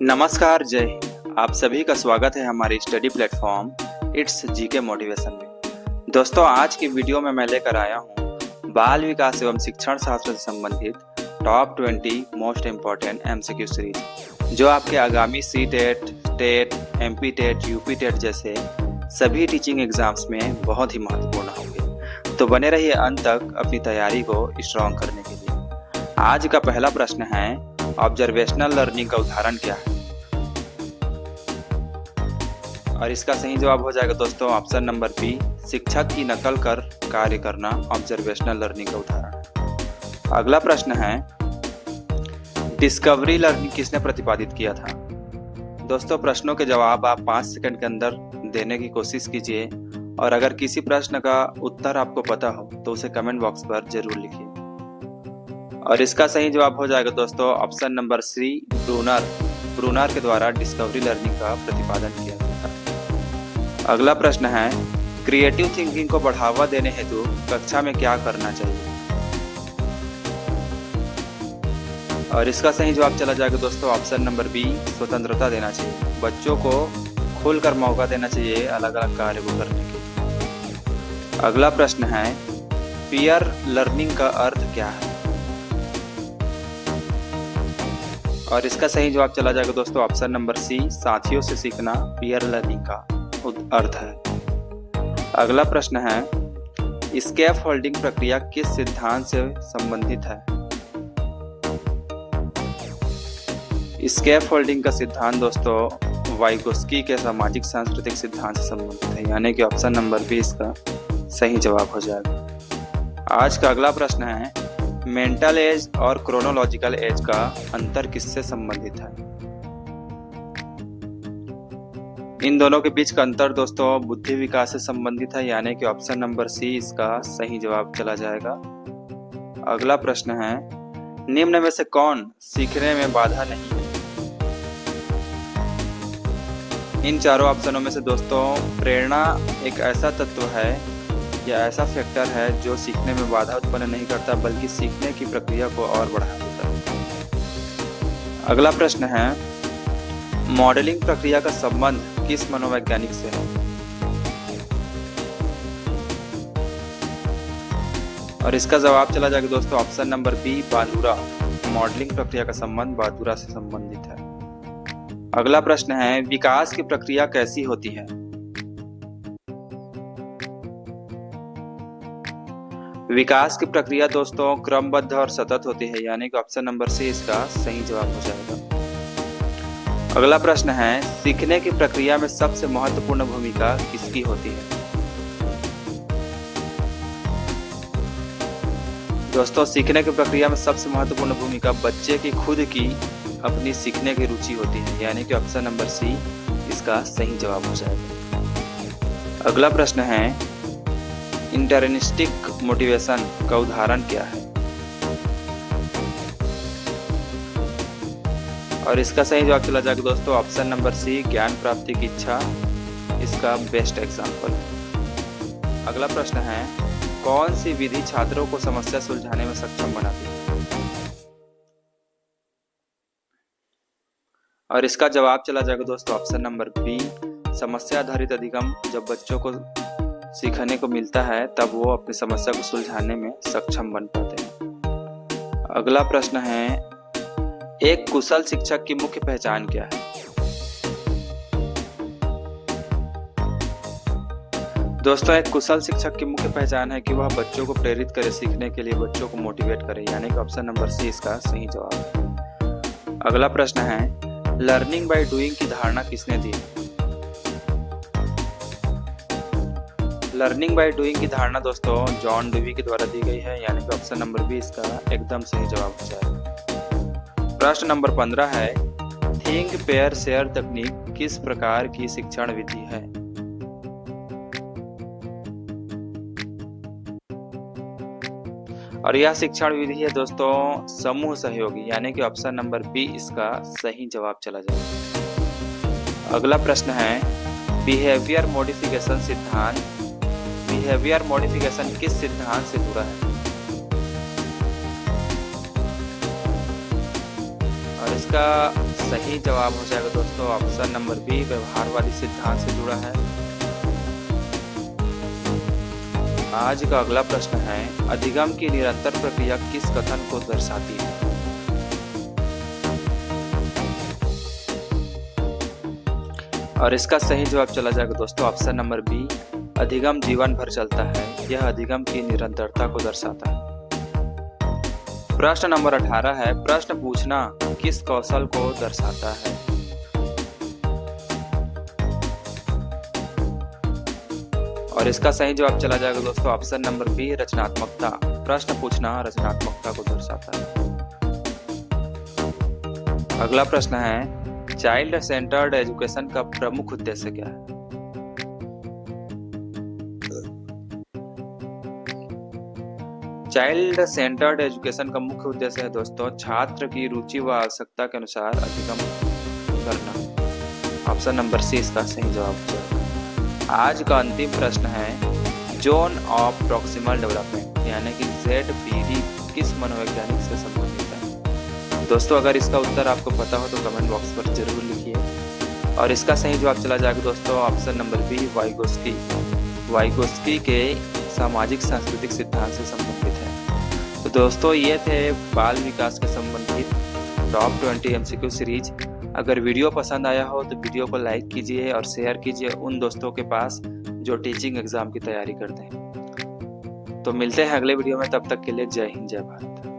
नमस्कार, जय हिंद। आप सभी का स्वागत है हमारे study platform it's GK motivation में। दोस्तों, आज की वीडियो में मैं लेकर आया हूँ बाल विकास एवं शिक्षण शास्त्र से संबंधित top 20 most important MCQ series, जो आपके आगामी C TET, TET, MP TET, UP TET जैसे सभी टीचिंग एग्जाम्स में बहुत ही महत्वपूर्ण होंगे। तो बने रहिए अंत तक अपनी तैयारी को स्ट्रॉन्ग करने के लिए। आज का पहला प्रश्न है, ऑब्जर्वेशनल लर्निंग का उदाहरण क्या है? और इसका सही जवाब हो जाएगा दोस्तों ऑप्शन नंबर बी, शिक्षक की नकल कर कार्य करना ऑब्जर्वेशनल लर्निंग का उदाहरण है। अगला प्रश्न है, डिस्कवरी लर्निंग किसने प्रतिपादित किया था? दोस्तों, प्रश्नों के जवाब आप 5 सेकंड के अंदर देने की कोशिश कीजिए और अगर किसी प्रश्न का उत्तर आपको पता हो तो उसे कमेंट बॉक्स पर जरूर लिखिए। और इसका सही जवाब हो जाएगा दोस्तों ऑप्शन नंबर सी, ब्रूनर के द्वारा डिस्कवरी लर्निंग का प्रतिपादन किया गया था। अगला प्रश्न है, क्रिएटिव थिंकिंग को बढ़ावा देने हेतु कक्षा में क्या करना चाहिए? और इसका सही जवाब चला जाएगा दोस्तों ऑप्शन नंबर बी, स्वतंत्रता देना चाहिए। बच्चों को खुलकर मौका देना चाहिए अलग अलग कार्य को करने के। अगला प्रश्न है, पीयर लर्निंग का अर्थ क्या है? और इसका सही जवाब चला जाएगा दोस्तों ऑप्शन नंबर सी, साथियों से सीखना पीयर लर्निंग का अर्थ है। अगला प्रश्न है, स्कैफ होल्डिंग प्रक्रिया किस सिद्धांत से संबंधित है? स्कैफ होल्डिंग का सिद्धांत दोस्तों वाइगोस्की के सामाजिक सांस्कृतिक सिद्धांत से संबंधित है, यानी कि ऑप्शन नंबर बी इसका सही जवाब हो जाएगा। आज का अगला प्रश्न है, मेंटल एज और क्रोनोलॉजिकल एज का अंतर किससे संबंधित है? इन दोनों के बीच का अंतर दोस्तों बुद्धि विकास से संबंधित है, यानी कि ऑप्शन नंबर सी इसका सही जवाब चला जाएगा। अगला प्रश्न है, निम्न में से कौन सीखने में बाधा नहीं है? इन चारों ऑप्शनों में से दोस्तों प्रेरणा एक ऐसा तत्व है या ऐसा फैक्टर है जो सीखने में बाधा उत्पन्न नहीं करता बल्कि सीखने की प्रक्रिया को और बढ़ा देता है। अगला प्रश्न है, मॉडलिंग प्रक्रिया का संबंध किस मनोवैज्ञानिक से है? और इसका जवाब चला जाएगा दोस्तों option number B, Bandura. Modelling प्रक्रिया का संबंध बांदुरा से संबंधित है। अगला प्रश्न है, विकास की प्रक्रिया कैसी होती है? विकास की प्रक्रिया दोस्तों क्रमबद्ध और सतत होती है, यानी कि ऑप्शन नंबर सी इसका सही जवाब हो जाएगा। अगला प्रश्न है, सीखने की प्रक्रिया में सबसे महत्वपूर्ण भूमिका किसकी होती है? दोस्तों, सीखने की प्रक्रिया में सबसे महत्वपूर्ण भूमिका बच्चे की खुद की अपनी सीखने की रुचि होती है, यानी कि ऑप्शन नंबर सी इसका सही जवाब हो जाएगा। अगला प्रश्न है, इंटरिस्टिक मोटिवेशन का उदाहरण क्या है? और इसका सही जवाब चला जाएगा दोस्तों ऑप्शन नंबर सी, ज्ञान प्राप्ति की इच्छा इसका बेस्ट एग्जाम्पल। अगला प्रश्न है, कौन सी विधि छात्रों को समस्या सुलझाने में सक्षम बनाती है? और इसका जवाब चला जाएगा दोस्तों ऑप्शन नंबर बी, समस्या आधारित अधिगम। जब बच्चों को सीखने को मिलता है तब वो अपनी समस्या को सुलझाने में सक्षम बन पाते हैं। अगला प्रश्न है, एक कुशल शिक्षक की मुख्य पहचान क्या है? दोस्तों, एक कुशल शिक्षक की मुख्य पहचान है कि वह बच्चों को प्रेरित करे, सीखने के लिए बच्चों को मोटिवेट करे, यानी कि ऑप्शन नंबर सी इसका सही जवाब है। अगला प्रश्न है, लर्निंग बाय डूइंग की धारणा किसने दी? लर्निंग बाय डूइंग की धारणा दोस्तों जॉन डेवी के द्वारा दी गई है, यानी कि ऑप्शन नंबर बी इसका एकदम सही जवाब हो जाएगा। प्रश्न नंबर 15 है, थिंक पेयर शेयर तकनीक किस प्रकार की शिक्षण विधि है? और यह शिक्षण विधि है दोस्तों समूह सहयोगी, यानी कि ऑप्शन नंबर बी इसका सही जवाब चला जाएगा। अगला प्रश्न है, बिहेवियर मॉडिफिकेशन सिद्धांत बिहेवियर मॉडिफिकेशन किस सिद्धांत से जुड़ा है? और इसका सही जवाब हो जाएगा दोस्तों ऑप्शन नंबर बी, व्यवहारवादी सिद्धांत से जुड़ा है। आज का अगला प्रश्न है, अधिगम की निरंतर प्रक्रिया किस कथन को दर्शाती है? और इसका सही जवाब चला जाएगा दोस्तों ऑप्शन नंबर बी, अधिगम जीवन भर चलता है। यह अधिगम की निरंतरता को दर्शाता है। प्रश्न नंबर 18 है, प्रश्न पूछना किस कौशल को दर्शाता है? और इसका सही जवाब चला जाएगा दोस्तों ऑप्शन नंबर बी, रचनात्मकता। प्रश्न पूछना रचनात्मकता को दर्शाता है। अगला प्रश्न है, चाइल्ड सेंटर्ड एजुकेशन का प्रमुख उद्देश्य क्या है? चाइल्ड सेंटर्ड एजुकेशन का मुख्य उद्देश्य है दोस्तों छात्र की रुचि व आवश्यकता के अनुसार अधिगम करना। ऑप्शन नंबर सी इसका सही जवाब है। आज का अंतिम प्रश्न है, जोन ऑफ प्रॉक्सिमल डेवलपमेंट यानी कि ZPD किस मनोवैज्ञानिक से संबंधित है? दोस्तों अगर इसका उत्तर आपको पता हो तो कमेंट बॉक्स पर जरूर लिखिए। और इसका सही जवाब चला जाएगा दोस्तों option number B, Vygotsky. Vygotsky के सामाजिक सांस्कृतिक सिद्धांत से संबंधित है। तो दोस्तों ये थे बाल विकास के संबंधित टॉप 20 MCQ सीरीज। अगर वीडियो पसंद आया हो तो वीडियो को लाइक कीजिए और शेयर कीजिए उन दोस्तों के पास जो टीचिंग एग्जाम की तैयारी करते हैं। तो मिलते हैं अगले वीडियो में, तब तक के लिए जय हिंद जय भारत।